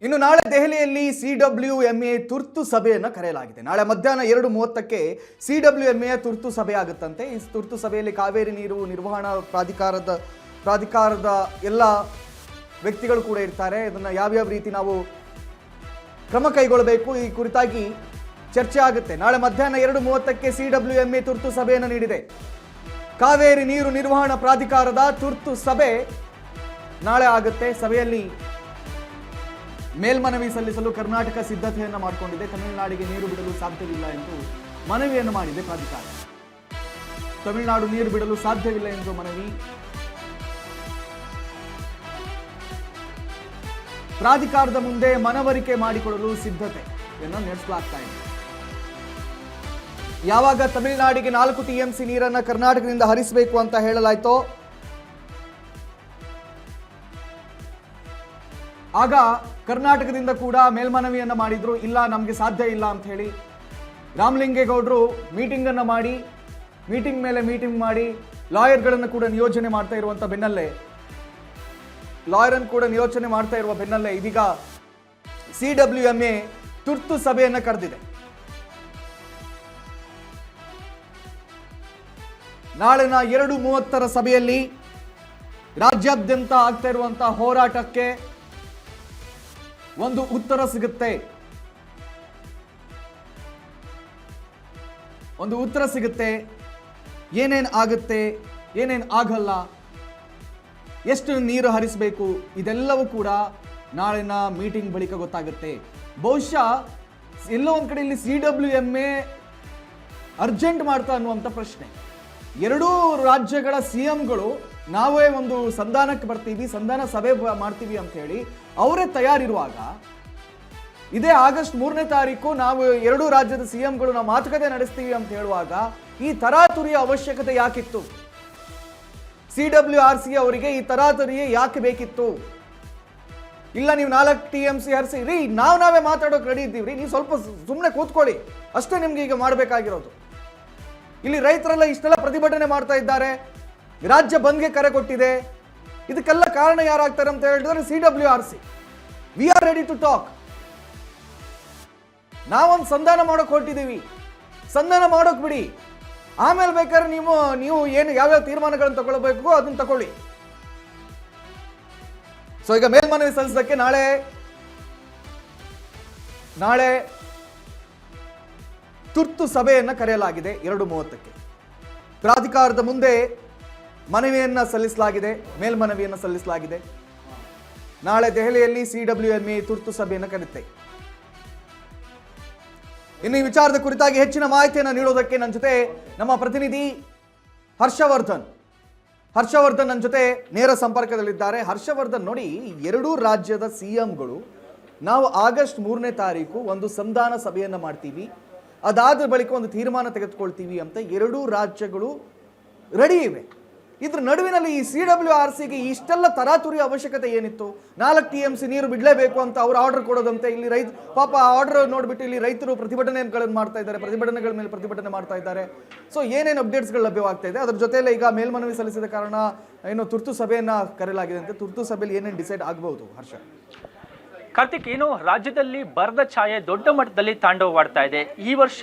ಇನ್ನು ನಾಳೆ ದೆಹಲಿಯಲ್ಲಿ CWMA ತುರ್ತು ಸಭೆಯನ್ನು ಕರೆಯಲಾಗಿದೆ. ನಾಳೆ ಮಧ್ಯಾಹ್ನ 2:30ಕ್ಕೆ CWMA ತುರ್ತು ಸಭೆ ಆಗುತ್ತಂತೆ. ಈ ತುರ್ತು ಸಭೆಯಲ್ಲಿ ಕಾವೇರಿ ನೀರು ನಿರ್ವಹಣಾ ಪ್ರಾಧಿಕಾರದ ಎಲ್ಲ ವ್ಯಕ್ತಿಗಳು ಕೂಡ ಇರ್ತಾರೆ. ಇದನ್ನು ಯಾವ್ಯಾವ ರೀತಿ ನಾವು ಕ್ರಮ ಕೈಗೊಳ್ಳಬೇಕು ಈ ಕುರಿತಾಗಿ ಚರ್ಚೆ ಆಗುತ್ತೆ. ನಾಳೆ ಮಧ್ಯಾಹ್ನ 2:30ಕ್ಕೆ CWMA ತುರ್ತು ಸಭೆಯನ್ನು ನೀಡಿದೆ. ಕಾವೇರಿ ನೀರು ನಿರ್ವಹಣಾ ಪ್ರಾಧಿಕಾರದ ತುರ್ತು ಸಭೆ ನಾಳೆ ಆಗುತ್ತೆ. ಸಭೆಯಲ್ಲಿ ಮೇಲ್ಮನವಿ ಸಲ್ಲಿಸಲು ಕರ್ನಾಟಕ ಸಿದ್ಧತೆಯನ್ನು ಮಾಡಿಕೊಂಡಿದೆ. ತಮಿಳುನಾಡಿಗೆ ನೀರು ಬಿಡಲು ಸಾಧ್ಯವಿಲ್ಲ ಎಂದು ಮನವಿಯನ್ನು ಮಾಡಿದೆ ಪ್ರಾಧಿಕಾರ. ತಮಿಳುನಾಡು ನೀರು ಬಿಡಲು ಸಾಧ್ಯವಿಲ್ಲ ಎಂದು ಮನವಿ. ಪ್ರಾಧಿಕಾರದ ಮುಂದೆ ಮನವರಿಕೆ ಮಾಡಿಕೊಳ್ಳಲು ಸಿದ್ಧತೆಯನ್ನು ನಡೆಸಲಾಗ್ತಾ ಇದೆ. ಯಾವಾಗ ತಮಿಳುನಾಡಿಗೆ 4 TMC ನೀರನ್ನು ಕರ್ನಾಟಕದಿಂದ ಹರಿಸಬೇಕು ಅಂತ ಹೇಳಲಾಯಿತೋ ಆಗ ಕರ್ನಾಟಕದಿಂದ ಕೂಡ ಮೇಲ್ಮನವಿಯನ್ನು ಮಾಡಿದ್ರು. ಇಲ್ಲ, ನಮಗೆ ಸಾಧ್ಯ ಇಲ್ಲ ಅಂತ ಹೇಳಿ ರಾಮಲಿಂಗೇಗೌಡರು ಮೀಟಿಂಗ್ ಮೇಲೆ ಮೀಟಿಂಗ್ ಮಾಡಿ ಲಾಯರ್ಗಳನ್ನು ಕೂಡ ನಿಯೋಜನೆ ಮಾಡ್ತಾ ಇರುವಂತ ಬೆನ್ನಲ್ಲೇ ಇದೀಗ CWMA ತುರ್ತು ಸಭೆಯನ್ನು ಕರೆದಿದೆ. ನಾಳಿನ 2:30 ಸಭೆಯಲ್ಲಿ ರಾಜ್ಯಾದ್ಯಂತ ಆಗ್ತಾ ಇರುವಂತಹ ಹೋರಾಟಕ್ಕೆ ಒಂದು ಉತ್ತರ ಸಿಗುತ್ತೆ. ಏನೇನ್ ಆಗುತ್ತೆ, ಏನೇನ್ ಆಗಲ್ಲ, ಎಷ್ಟು ನೀರು ಹರಿಸಬೇಕು, ಇದೆಲ್ಲವೂ ಕೂಡ ನಾಳಿನ ಮೀಟಿಂಗ್ ಬಳಿಕ ಗೊತ್ತಾಗುತ್ತೆ. ಬಹುಶಃ ಎಲ್ಲೋ ಒಂದ್ ಕಡೆ ಇಲ್ಲಿ CWMA ಅರ್ಜೆಂಟ್ ಮಾಡ್ತಾ ಅನ್ನುವಂಥ ಪ್ರಶ್ನೆ. ಎರಡೂ ರಾಜ್ಯಗಳ CMಗಳು ನಾವೇ ಒಂದು ಸಂಧಾನಕ್ಕೆ ಬರ್ತೀವಿ, ಸಂಧಾನ ಸಭೆ ಮಾಡ್ತೀವಿ ಅಂತ ಹೇಳಿ ಅವರೇ ತಯಾರಿರುವಾಗ, ಇದೇ ಆಗಸ್ಟ್ 3ನೇ ತಾರೀಕು ನಾವು ಎರಡೂ ರಾಜ್ಯದ CMಗಳು ನಾವು ಮಾತುಕತೆ ನಡೆಸ್ತೀವಿ ಅಂತ ಹೇಳುವಾಗ ಈ ತರಾತುರಿಯ ಅವಶ್ಯಕತೆ ಯಾಕಿತ್ತು? CWRC ಅವರಿಗೆ ಈ ತರಾತುರಿ ಯಾಕೆ ಬೇಕಿತ್ತು? ಇಲ್ಲ, ನೀವು 4 TMC ಹರಿಸಿ ರೀ, ನಾವೇ ಮಾತಾಡೋಕೆ ರೆಡಿ ಇದ್ದೀವ್ರಿ, ನೀವು ಸ್ವಲ್ಪ ಸುಮ್ಮನೆ ಕೂತ್ಕೊಳ್ಳಿ, ಅಷ್ಟೇ ನಿಮ್ಗೆ ಈಗ ಮಾಡಬೇಕಾಗಿರೋದು. ಇಲ್ಲಿ ರೈತರೆಲ್ಲ ಇಷ್ಟೆಲ್ಲ ಪ್ರತಿಭಟನೆ ಮಾಡ್ತಾ ಇದ್ದಾರೆ, ರಾಜ್ಯ ಬಂದ್ಗೆ ಕರೆ ಕೊಟ್ಟಿದೆ. ಇದಕ್ಕೆಲ್ಲ ಕಾರಣ ಯಾರಾಗ್ತಾರೆ ಅಂತ ಹೇಳಿದ್ರೆ CWRC. We are ready to talk. ನಾವೊಂದು ಸಂಧಾನ ಮಾಡೋಕೆ ಹೊರಟಿದ್ದೀವಿ, ಸಂಧಾನ ಮಾಡೋಕ್ ಬಿಡಿ, ಆಮೇಲೆ ಬೇಕಾದ್ರೆ ನೀವು ಏನು ಯಾವ್ಯಾವ ತೀರ್ಮಾನಗಳನ್ನು ತಗೊಳ್ಬೇಕು ಅದನ್ನ ತಗೊಳ್ಳಿ. ಸೊ ಈಗ ಮೇಲ್ಮನವಿ ಸಲ್ಲಿಸೋದಕ್ಕೆ ನಾಳೆ ತುರ್ತು ಸಭೆಯನ್ನು ಕರೆಯಲಾಗಿದೆ. 2:30ಕ್ಕೆ ಪ್ರಾಧಿಕಾರದ ಮುಂದೆ ಮೇಲ್ಮನವಿಯನ್ನು ಸಲ್ಲಿಸಲಾಗಿದೆ. ನಾಳೆ ದೆಹಲಿಯಲ್ಲಿ CWMA ತುರ್ತು ಸಭೆಯನ್ನು ಕರೆಯುತ್ತೆ. ಇನ್ನು ಈ ವಿಚಾರದ ಕುರಿತಾಗಿ ಹೆಚ್ಚಿನ ಮಾಹಿತಿಯನ್ನು ನೀಡೋದಕ್ಕೆ ನನ್ನ ಜೊತೆ ನಮ್ಮ ಪ್ರತಿನಿಧಿ ಹರ್ಷವರ್ಧನ್ ನನ್ನ ಜೊತೆ ನೇರ ಸಂಪರ್ಕದಲ್ಲಿದ್ದಾರೆ. ಹರ್ಷವರ್ಧನ್, ನೋಡಿ, ಎರಡೂ ರಾಜ್ಯದ CMಗಳು ನಾವು ಆಗಸ್ಟ್ 3ನೇ ತಾರೀಕು ಒಂದು ಸಂಧಾನ ಸಭೆಯನ್ನು ಮಾಡ್ತೀವಿ, ಅದಾದ ಬಳಿಕ ಒಂದು ತೀರ್ಮಾನ ತೆಗೆದುಕೊಳ್ತೀವಿ ಅಂತ ಎರಡೂ ರಾಜ್ಯಗಳು ರೆಡಿ ಇವೆ. ಇದ್ರ ನಡುವಿನಲ್ಲಿ ಈ CWRCಗೆ ಇಷ್ಟೆಲ್ಲ ತರಾತುರಿ ಅವಶ್ಯಕತೆ ಏನಿತ್ತು? 4 TMC ನೀರು ಬಿಡಲೇಬೇಕು ಅಂತ ಅವರು ಆರ್ಡರ್ ಕೊಡೋದಂತೆ. ಇಲ್ಲಿ ಪಾಪ ಆರ್ಡರ್ ನೋಡ್ಬಿಟ್ಟು ಇಲ್ಲಿ ರೈತರು ಪ್ರತಿಭಟನೆಗಳನ್ನು ಮಾಡ್ತಾ ಇದ್ದಾರೆ, ಪ್ರತಿಭಟನೆಗಳ ಮೇಲೆ ಪ್ರತಿಭಟನೆ ಮಾಡ್ತಾ ಇದ್ದಾರೆ. ಸೊ ಏನೇನು ಅಪ್ಡೇಟ್ಸ್ಗಳು ಲಭ್ಯವಾಗ್ತಾ ಇದೆ, ಅದ್ರ ಜೊತೆಯಲ್ಲೇ ಈಗ ಮೇಲ್ಮನವಿ ಸಲ್ಲಿಸಿದ ಕಾರಣ ಏನು ತುರ್ತು ಸಭೆಯನ್ನ ಕರೆಯಲಾಗಿದೆ ಅಂತ, ತುರ್ತು ಸಭೆಯಲ್ಲಿ ಏನೇನು ಡಿಸೈಡ್ ಆಗಬಹುದು? ಹರ್ಷ. ಕಾರ್ತಿಕ್, ಏನು ರಾಜ್ಯದಲ್ಲಿ ಬರದ ಛಾಯೆ ದೊಡ್ಡ ಮಟ್ಟದಲ್ಲಿ ತಾಂಡವವಾಡ್ತಾ ಇದೆ. ಈ ವರ್ಷ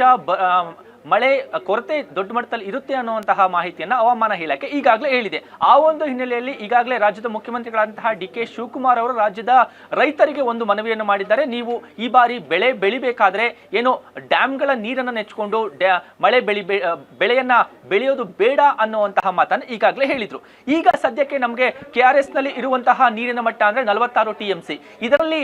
ಮಳೆ ಕೊರತೆ ದೊಡ್ಡ ಮಟ್ಟದಲ್ಲಿ ಇರುತ್ತೆ ಅನ್ನುವಂತಹ ಮಾಹಿತಿಯನ್ನ ಹವಾಮಾನ ಇಲಾಖೆ ಈಗಾಗಲೇ ಹೇಳಿದೆ. ಆ ಒಂದು ಹಿನ್ನೆಲೆಯಲ್ಲಿ ಈಗಾಗಲೇ ರಾಜ್ಯದ ಮುಖ್ಯಮಂತ್ರಿಗಳಂತಹ DK ಶಿವಕುಮಾರ್ ಅವರು ರಾಜ್ಯದ ರೈತರಿಗೆ ಒಂದು ಮನವಿಯನ್ನು ಮಾಡಿದ್ದಾರೆ. ನೀವು ಈ ಬಾರಿ ಬೆಳೆ ಬೆಳಿಬೇಕಾದ್ರೆ ಏನು ಡ್ಯಾಮ್ಗಳ ನೀರನ್ನು ನೆಚ್ಚಿಕೊಂಡು ಬೆಳೆಯನ್ನ ಬೆಳೆಯೋದು ಬೇಡ ಅನ್ನುವಂತಹ ಮಾತನ್ನು ಈಗಾಗಲೇ ಹೇಳಿದ್ರು. ಈಗ ಸದ್ಯಕ್ಕೆ ನಮಗೆ KRS ನಲ್ಲಿ ಇರುವಂತಹ ನೀರಿನ ಮಟ್ಟ ಅಂದ್ರೆ 46 TMC, ಇದರಲ್ಲಿ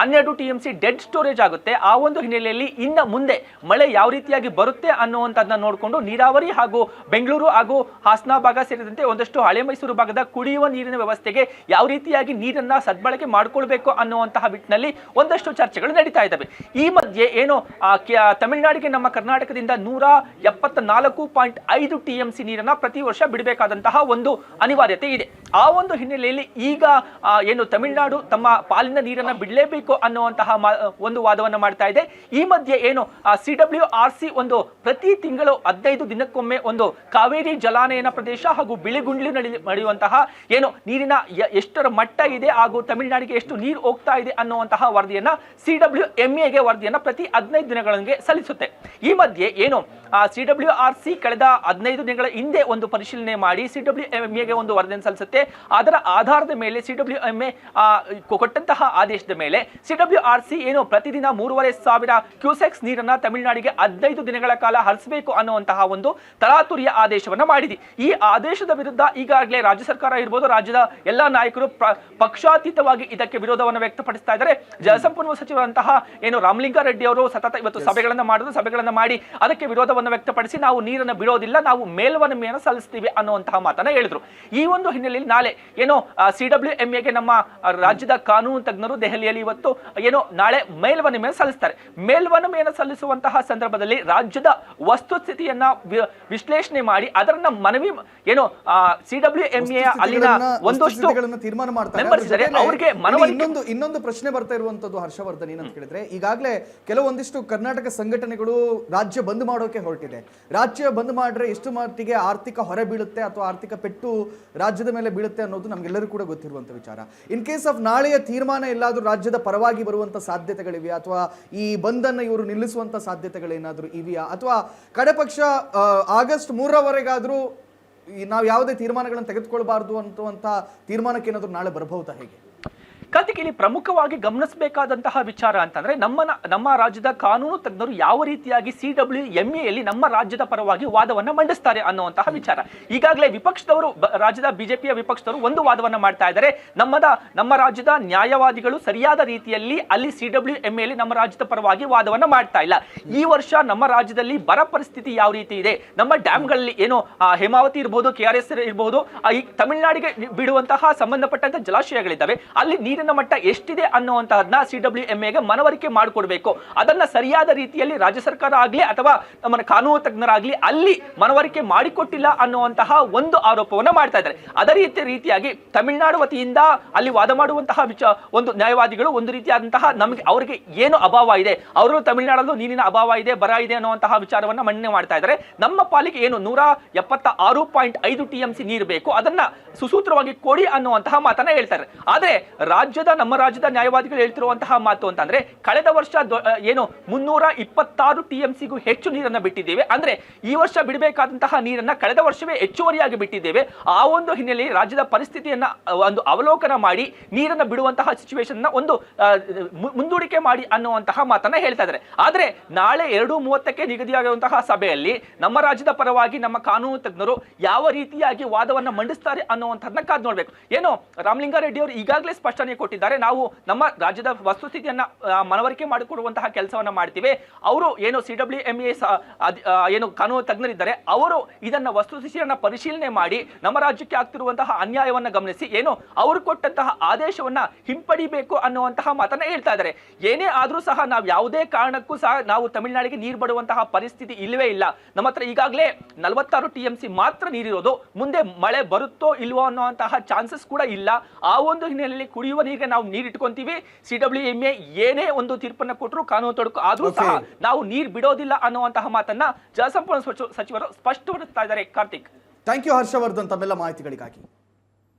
12 TMC ಡೆಡ್ ಸ್ಟೋರೇಜ್ ಆಗುತ್ತೆ. ಆ ಒಂದು ಹಿನ್ನೆಲೆಯಲ್ಲಿ ಇನ್ನ ಮುಂದೆ ಮಳೆ ಯಾವ ರೀತಿಯಾಗಿ ಬರುತ್ತೆ ಅನ್ನುವಂಥದ್ದನ್ನ ನೋಡಿಕೊಂಡು ನೀರಾವರಿ ಹಾಗೂ ಬೆಂಗಳೂರು ಹಾಗೂ ಹಾಸನ ಭಾಗ ಸೇರಿದಂತೆ ಒಂದಷ್ಟು ಹಳೆ ಮೈಸೂರು ಭಾಗದ ಕುಡಿಯುವ ನೀರಿನ ವ್ಯವಸ್ಥೆಗೆ ಯಾವ ರೀತಿಯಾಗಿ ನೀರನ್ನ ಸದ್ಬಳಕೆ ಮಾಡಿಕೊಳ್ಬೇಕು ಅನ್ನುವಂತಹ ನಿಟ್ಟಿನಲ್ಲಿ ಒಂದಷ್ಟು ಚರ್ಚೆಗಳು ನಡೀತಾ ಇದ್ದಾವೆ. ಈ ಮಧ್ಯೆ ಏನು ತಮಿಳುನಾಡಿಗೆ ನಮ್ಮ ಕರ್ನಾಟಕದಿಂದ 174.5 TMC ನೀರನ್ನ ಪ್ರತಿ ವರ್ಷ ಬಿಡಬೇಕಾದಂತಹ ಒಂದು ಅನಿವಾರ್ಯತೆ ಇದೆ. ಆ ಒಂದು ಹಿನ್ನೆಲೆಯಲ್ಲಿ ಈಗ ಏನು ತಮಿಳುನಾಡು ತಮ್ಮ ಪಾಲಿನ ನೀರನ್ನ ಬಿಡಲೇಬೇಕು ಅನ್ನುವಂತಹ ಒಂದು ವಾದವನ್ನ ಮಾಡ್ತಾ ಇದೆ. ಈ ಮಧ್ಯೆ ಏನು CWRC ಒಂದು ಪ್ರತಿ ತಿಂಗಳು 15 ದಿನಕ್ಕೊಮ್ಮೆ ಒಂದು ಕಾವೇರಿ ಜಲಾನಯನ ಪ್ರದೇಶ ಹಾಗೂ ಬಿಳಿಗುಂಡ್ಲಿನಲ್ಲಿ ನಡೆಯುವಂತಹ ಏನು ನೀರಿನ ಎಷ್ಟರ ಮಟ್ಟ ಇದೆ ಹಾಗೂ ತಮಿಳುನಾಡಿಗೆ ಎಷ್ಟು ನೀರು ಹೋಗ್ತಾ ಇದೆ ಅನ್ನುವಂತಹ ವರದಿಯನ್ನ CWMAಗೆ ವರದಿಯನ್ನ ಪ್ರತಿ 15 ದಿನಗಳಿಗೆ ಸಲ್ಲಿಸುತ್ತೆ. ಈ ಮಧ್ಯೆ ಏನು CWRC ಕಳೆದ 15 ದಿನಗಳ ಹಿಂದೆ ಒಂದು ಪರಿಶೀಲನೆ ಮಾಡಿ CWMAಗೆ ಒಂದು ವರದಿಯನ್ನು ಸಲ್ಲಿಸುತ್ತೆ. ಅದರ ಆಧಾರದ ಮೇಲೆ CWMA ಕೊಟ್ಟಂತಹ ಆದೇಶದ ಮೇಲೆ CWRC ಏನು ಪ್ರತಿದಿನ 3,500 ಕ್ಯೂಸೆಕ್ಸ್ ನೀರನ್ನ ತಮಿಳುನಾಡಿಗೆ 15 ದಿನಗಳ ಕಾಲ ಹರಿಸಬೇಕು ಅನ್ನುವಂತಹ ಒಂದು ತರಾತುರಿಯ ಆದೇಶವನ್ನ ಮಾಡಿದೆ. ಈ ಆದೇಶದ ವಿರುದ್ಧ ಈಗಾಗಲೇ ರಾಜ್ಯ ಸರ್ಕಾರ ಇರಬಹುದು, ರಾಜ್ಯದ ಎಲ್ಲಾ ನಾಯಕರು ಪಕ್ಷಾತೀತವಾಗಿ ಇದಕ್ಕೆ ವಿರೋಧವನ್ನು ವ್ಯಕ್ತಪಡಿಸ್ತಾ ಇದ್ದಾರೆ. ಜಲಸಂಪನ್ಮೂಲ ಸಚಿವರಂತಹ ಏನು ರಾಮಲಿಂಗಾರೆಡ್ಡಿ ಅವರು ಸತತ ಇವತ್ತು ಸಭೆಗಳನ್ನ ಮಾಡಿ ಅದಕ್ಕೆ ವಿರೋಧವನ್ನು ವ್ಯಕ್ತಪಡಿಸಿ ನಾವು ನೀರನ್ನು ಬಿಡೋದಿಲ್ಲ, ನಾವು ಮೇಲ್ಮನವಿಯನ್ನು ಸಲ್ಲಿಸ್ತೀವಿ ಅನ್ನುವಂತಹ ಮಾತನ್ನ ಹೇಳಿದ್ರು. ಈ ಒಂದು ಹಿನ್ನೆಲೆಯಲ್ಲಿ ನಾಳೆ ಏನೋ CWMAಗೆ ನಮ್ಮ ರಾಜ್ಯದ ಕಾನೂನು ತಜ್ಞರು ದೆಹಲಿಯಲ್ಲಿ ಇವತ್ತು ಏನೋ ನಾಳೆ ಮೇಲ್ಮನವಿಯನ್ನು ಸಲ್ಲಿಸ್ತಾರೆ. ಮೇಲ್ಮನವಿಯನ್ನು ಸಲ್ಲಿಸುವಂತಹ ಸಂದರ್ಭದಲ್ಲಿ ರಾಜ್ಯದ ವಸ್ತುಸ್ಥಿತಿಯನ್ನ ವಿಶ್ಲೇಷಣೆ ಮಾಡಿ ಅದರನ್ನ ಮನವಿ ಏನು CWMA ಅಲ್ಲಿನ ಒಂದಷ್ಟು ತೀರ್ಮಾನ ಮಾಡ್ತಾರೆ. ಅವರಿಗೆ ಇನ್ನೊಂದು ಪ್ರಶ್ನೆ ಬರ್ತಾ ಇರುವಂತದ್ದು ಹರ್ಷವರ್ಧನ್ ಏನಂತ ಹೇಳಿದ್ರೆ, ಈಗಾಗಲೇ ಕೆಲವೊಂದಿಷ್ಟು ಕರ್ನಾಟಕ ಸಂಘಟನೆಗಳು ರಾಜ್ಯ ಬಂದ್ ಮಾಡೋಕೆ ಹೊರಟಿದೆ. ರಾಜ್ಯ ಬಂದ್ ಮಾಡ್ರೆ ಎಷ್ಟು ಮಟ್ಟಿಗೆ ಆರ್ಥಿಕ ಹೊರೆ ಬೀಳುತ್ತೆ ಅಥವಾ ಆರ್ಥಿಕ ಪೆಟ್ಟು ರಾಜ್ಯದ ಮೇಲೆ ಬೀಳುತ್ತೆ ಅನ್ನೋದು ನಮ್ಗೆಲ್ಲರೂ ಕೂಡ ಗೊತ್ತಿರುವಂತ ವಿಚಾರ. ಇನ್ ಕೇಸ್ ಆಫ್ ನಾಳೆಯ ತೀರ್ಮಾನ ಎಲ್ಲಾದ್ರೂ ರಾಜ್ಯದ ಪರವಾಗಿ ಬರುವಂತ ಸಾಧ್ಯತೆಗಳಿವೆಯಾ ಅಥವಾ ಈ ಬಂದನ್ನ ಇವರು ನಿಲ್ಲಿಸುವಂತ ಸಾಧ್ಯತೆಗಳೇನಾದ್ರೂ ಇವೆಯಾ ಅಥವಾ ಕಡೆ ಪಕ್ಷ ಆಗಸ್ಟ್ 3ರವರೆಗಾದ್ರೂ ನಾವು ಯಾವುದೇ ತೀರ್ಮಾನಗಳನ್ನು ತೆಗೆದುಕೊಳ್ಬಾರ್ದು ಅನ್ನುವಂತ ತೀರ್ಮಾನಕ್ಕೆ ಏನಾದ್ರೂ ನಾಳೆ ಬರಬಹುದಾ? ಹೇಗೆ ಕಾರ್ತಿಕ್, ಇಲ್ಲಿ ಪ್ರಮುಖವಾಗಿ ಗಮನಿಸಬೇಕಾದಂತಹ ವಿಚಾರ ಅಂತಂದ್ರೆ ನಮ್ಮ ರಾಜ್ಯದ ಕಾನೂನು ತಜ್ಞರು ಯಾವ ರೀತಿಯಾಗಿ CWMAಯಲ್ಲಿ ನಮ್ಮ ರಾಜ್ಯದ ಪರವಾಗಿ ವಾದವನ್ನ ಮಂಡಿಸ್ತಾರೆ ಅನ್ನುವಂತಹ ವಿಚಾರ. ಈಗಾಗಲೇ ವಿಪಕ್ಷದವರು, ರಾಜ್ಯದ ಬಿಜೆಪಿಯ ವಿಪಕ್ಷದವರು ಒಂದು ವಾದವನ್ನ ಮಾಡ್ತಾ ಇದ್ದಾರೆ. ನಮ್ಮ ರಾಜ್ಯದ ನ್ಯಾಯವಾದಿಗಳು ಸರಿಯಾದ ರೀತಿಯಲ್ಲಿ ಅಲ್ಲಿ CWMAಯಲ್ಲಿ ನಮ್ಮ ರಾಜ್ಯದ ಪರವಾಗಿ ವಾದವನ್ನ ಮಾಡ್ತಾ ಇಲ್ಲ. ಈ ವರ್ಷ ನಮ್ಮ ರಾಜ್ಯದಲ್ಲಿ ಬರ ಪರಿಸ್ಥಿತಿ ಯಾವ ರೀತಿ ಇದೆ, ನಮ್ಮ ಡ್ಯಾಮ್ಗಳಲ್ಲಿ ಏನು ಹೇಮಾವತಿ ಇರಬಹುದು, KRS ಇರಬಹುದು, ಈ ತಮಿಳುನಾಡಿಗೆ ಬಿಡುವಂತಹ ಸಂಬಂಧಪಟ್ಟಂತ ಜಲಾಶಯಗಳಿದ್ದಾವೆ, ಅಲ್ಲಿ ನೀರಿನ ಮಟ್ಟ ಎಷ್ಟಿದೆ ಅನ್ನುವಂತಹದನ್ನ CWMAಗೆ ಮನವರಿಕೆ ಮಾಡಿಕೊಡ್ಬೇಕು. ಅದನ್ನ ಸರಿಯಾದ ರೀತಿಯಲ್ಲಿ ರಾಜ್ಯ ಸರ್ಕಾರ ಆಗ್ಲಿ ಅಥವಾ ನಮ್ಮ ಕಾನೂನು ತಜ್ಞರಾಗ್ಲಿ ಅಲ್ಲಿ ಮನವರಿಕೆ ಮಾಡಿಕೊಟ್ಟಿಲ್ಲ ಅನ್ನುವಂತಹ ಒಂದು ಆರೋಪವನ್ನ ಮಾಡ್ತಾ ಇದ್ದಾರೆ. ಅದೇ ರೀತಿಯಾಗಿ ತಮಿಳುನಾಡು ವತಿಯಿಂದ ಅಲ್ಲಿ ವಾದ ಮಾಡುವಂತಹ ಒಂದು ನ್ಯಾಯವಾದಿಗಳು ಒಂದು ರೀತಿಯಾದಂತಹ ಅವರಿಗೆ ಏನು ಅಭಾವ ಇದೆ, ಅವರು ತಮಿಳುನಾಡಲ್ಲೂ ನೀರಿನ ಅಭಾವ ಇದೆ, ಬರ ಇದೆ ಅನ್ನುವಂತಹ ವಿಚಾರವನ್ನ ಮಂಡನೆ ಮಾಡ್ತಾ ಇದ್ದಾರೆ. ನಮ್ಮ ಪಾಲಿಗೆ ಏನು 176.5 TMC ನೀರು ಬೇಕು, ಅದನ್ನ ಸುಸೂತ್ರವಾಗಿ ಕೊಡಿ ಅನ್ನುವಂತಹ ಮಾತನ್ನ ಹೇಳ್ತಾರೆ. ಆದ್ರೆ ನಮ್ಮ ರಾಜ್ಯದ ನ್ಯಾಯವಾದಿಗಳು ಹೇಳ್ತಿರುವಂತಹ ಮಾತು ಅಂತಂದ್ರೆ ಕಳೆದ ವರ್ಷ ಏನು 326 TMCಗೂ ಹೆಚ್ಚು ನೀರನ್ನ ಬಿಟ್ಟಿದ್ದೇವೆ. ಅಂದ್ರೆ ಈ ವರ್ಷ ಬಿಡಬೇಕಾದಂತಹ ನೀರನ್ನ ಕಳೆದ ವರ್ಷವೇ ಹೆಚ್ಚುವರಿಯಾಗಿ ಬಿಟ್ಟಿದ್ದೇವೆ. ಆ ಒಂದು ಹಿನ್ನೆಲೆಯಲ್ಲಿ ರಾಜ್ಯದ ಪರಿಸ್ಥಿತಿಯನ್ನ ಒಂದು ಅವಲೋಕನ ಮಾಡಿ ನೀರನ್ನ ಬಿಡುವಂತಹ ಸಿಚುವೇಶನ್ ಒಂದು ಮುಂದೂಡಿಕೆ ಮಾಡಿ ಅನ್ನುವಂತಹ ಮಾತನ್ನ ಹೇಳ್ತಾ ಇದ್ದಾರೆ. ಆದ್ರೆ ನಾಳೆ 2:30ಕ್ಕೆ ನಿಗದಿಯಾಗಿರುವಂತಹ ಸಭೆಯಲ್ಲಿ ನಮ್ಮ ರಾಜ್ಯದ ಪರವಾಗಿ ನಮ್ಮ ಕಾನೂನು ತಜ್ಞರು ಯಾವ ರೀತಿಯಾಗಿ ವಾದವನ್ನ ಮಂಡಿಸ್ತಾರೆ ಅನ್ನುವಂಥದ್ದನ್ನ ಕಾದು ನೋಡ್ಬೇಕು. ಏನು ರಾಮಲಿಂಗಾರೆಡ್ಡಿ ಅವರು ಈಗಾಗಲೇ ಸ್ಪಷ್ಟನೆ ಕೊಟ್ಟಿದ್ದಾರೆ, ನಾವು ನಮ್ಮ ರಾಜ್ಯದ ವಸ್ತುಸ್ಥಿತಿಯನ್ನ ಮನವರಿಕೆ ಮಾಡಿಕೊಡುವಂತಹ ಕೆಲಸವನ್ನ ಮಾಡ್ತೀವಿ. ಅವರು ಏನು CWMA ಏನು ಕಾನೂನು ತಜ್ಞರಿದ್ದಾರೆ, ಅವರು ಇದನ್ನ ವಸ್ತುಸ್ಥಿತಿಯನ್ನ ಪರಿಶೀಲನೆ ಮಾಡಿ ನಮ್ಮ ರಾಜ್ಯಕ್ಕೆ ಆಗ್ತಿರುವಂತಹ ಅನ್ಯಾಯವನ್ನ ಗಮನಿಸಿ ಏನು ಅವರು ಕೊಟ್ಟಂತಹ ಆದೇಶವನ್ನ ಹಿಂಪಡಿಬೇಕು ಅನ್ನುವಂತಹ ಮಾತನ್ನ ಹೇಳ್ತಾ ಇದ್ದಾರೆ. ಏನೇ ಆದ್ರೂ ಸಹ ನಾವು ಯಾವುದೇ ಕಾರಣಕ್ಕೂ ಸಹ ನಾವು ತಮಿಳುನಾಡಿಗೆ ನೀರು ಬಿಡುವಂತಹ ಪರಿಸ್ಥಿತಿ ಇಲ್ಲವೇ ಇಲ್ಲ. ನಮ್ಮ ಹತ್ರ ಈಗಾಗಲೇ 46 TMC ಮಾತ್ರ ನೀರಿರೋದು, ಮುಂದೆ ಮಳೆ ಬರುತ್ತೋ ಇಲ್ವೋ ಅನ್ನುವಂತಹ ಚಾನ್ಸಸ್ ಕೂಡ ಇಲ್ಲ. ಆ ಒಂದು ಹಿನ್ನೆಲೆಯಲ್ಲಿ ಕುಡಿಯುವ ನೀರಿಗೆ ನಾವು ನೀರು ಇಟ್ಕೊಂತೀವಿ. CWMA ಏನೇ ಒಂದು ತೀರ್ಪನ್ನ ಕೊಟ್ಟರು ಕಾನೂನು ತೊಡಕು ಆದ್ರೂ ಸಹ ನಾವು ನೀರು ಬಿಡೋದಿಲ್ಲ ಅನ್ನುವಂತಹ ಮಾತನ್ನ ಜಲಸಂಪನ್ಮೂಲ ಸಚಿವರು ಸ್ಪಷ್ಟಪಡಿಸ್ತಾ ಇದ್ದಾರೆ. ಕಾರ್ತಿಕ್, ಥ್ಯಾಂಕ್ ಯು ಹರ್ಷವರ್ಧನ್ ತಮ್ಮೆಲ್ಲ ಮಾಹಿತಿಗಳಿಗಾಗಿ.